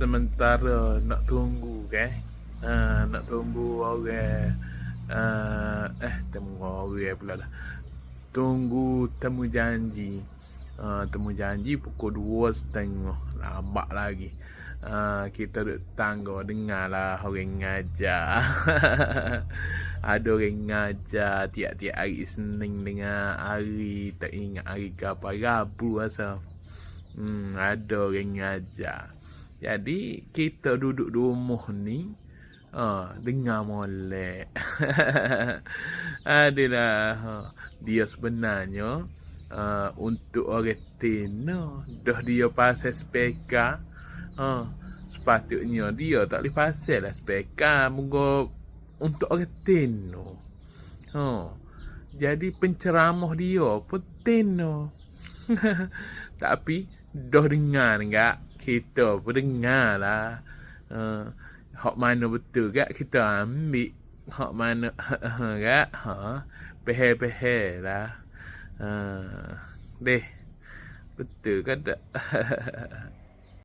sementara nak tunggu kan. Nak tunggu orang temu orang pula dah. Tunggu temu janji. Temu janji pukul 2:30. Lambat lagi. Kita duduk tangga dengar lah orang ngajar. Ada orang ngajar tiap-tiap hari Senin dengan hari tak ingat hari ke apa, Rabu asal. Ada orang ngajar. Jadi kita duduk di rumah ni dengar molek. Adalah dia sebenarnya untuk orang Tino dah dia pasal speka. Sepatutnya dia tak boleh pasal lah speka moga untuk orang Tino. Jadi penceramah dia pun Tino. Tapi dah dengar enggak? Kita pun dengar lah. Hak mana betul gak kita ambil. Hak mana gak? Pehel-pehel lah. Deh. Betul kan tak?